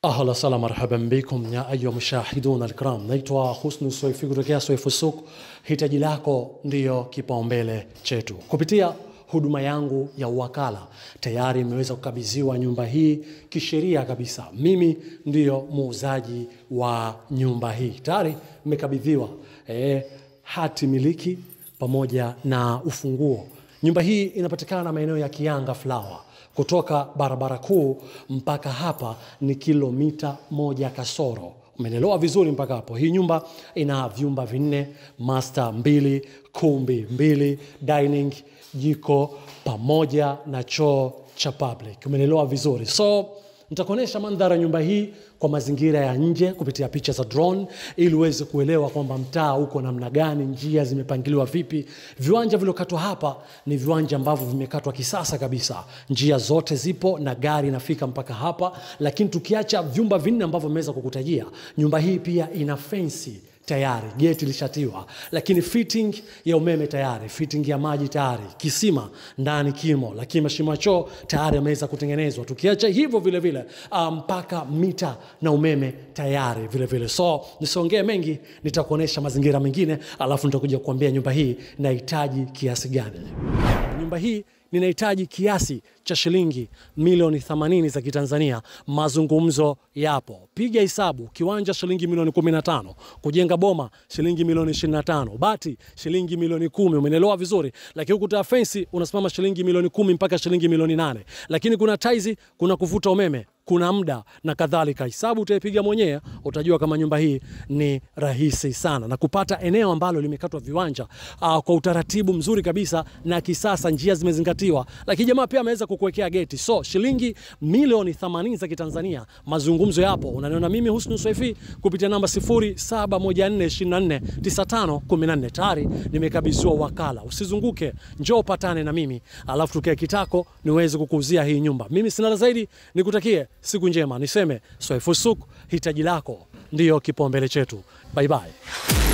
أهلا وسهلا مرحبا بكم يا أيها المشاهدون الكرام. Naitwa Husnu Swaifi kutokea Swaifu Suk. Hitaji lako ndiyo kipaumbele chetu. Kupitia huduma yangu ya uwakala tayari nimeweza kukabidhiwa nyumba hii kisheria kabisa. Mimi ndiyo muuzaji wa nyumba hii. Tayari nimekabidhiwa hati miliki pamoja na ufunguo. Nyumba hii inapatikana maeneo ya Kianga Flower. Kutoka barabara kuu mpaka hapa ni kilomita 1 kasoro. Umeelewa vizuri mpaka hapo. Hii nyumba ina vyumba 4, master 2, kumbi 2, dining, jiko pamoja na choo cha public. Umeelewa vizuri. So nitakuonesha mandhari ya nyumba hii kwa mazingira ya nje kupitia picha za drone ili uweze kuelewa kwamba mtaa uko namna gani, njia zimepangiliwa vipi. Viwanja vilokatwa hapa ni viwanja ambavyo vimekatwa kisasa kabisa. Njia zote zipo na gari inafika mpaka hapa, lakini tukiacha vyumba 4 ambavyo nimeweza kukutajia, nyumba hii pia ina fence tayari, geti lishatiwa, lakini fitting ya umeme tayari, fitting ya maji tayari, kisima ndani kimo, lakini mashimo ya choo tayari yameweza kutengenezwa. Tukiacha hivyo vile vile mpaka mita na umeme tayari vile vile. So nisiongee mengi, nitakuonesha mazingira mengine alafu nitakuja kukuambia nyumba hii inahitaji kiasi gani. Nyumba hii ninahitaji kiasi cha shilingi milioni 80 za Kitanzania. Mazungumzo yapo. Piga hesabu, kiwanja shilingi milioni 15, kujenga boma shilingi milioni 25, bati shilingi milioni 10. Umeelewa vizuri? Lakini ukuta fence unasimama shilingi milioni 10 mpaka shilingi milioni 8. Lakini kuna tiles, kuna kuvuta umeme, kuna muda na kadhalika. Hesabu utaipiga mwenyewe, utajua kama nyumba hii ni rahisi sana na kupata eneo ambalo limekatwa viwanja kwa utaratibu mzuri kabisa na kisasa, njia zimezingatiwa. Lakini jamaa pia ameweza kukuwekea geti. So shilingi milioni 80 za Kitanzania. Mazungumzo yapo. Unaniona mimi Husnu Swaifi kupitia namba 0714249514. Tayari nimekabidhiwa wakala. Usizunguke, njoo patane na mimi alafu tukae kitako niweze kukuuzia hii nyumba. Mimi sina la zaidi, nikutakie siku njema. Niseme Swaifu Suk, hitaji lako ndiyo kipaumbele chetu. Bye bye.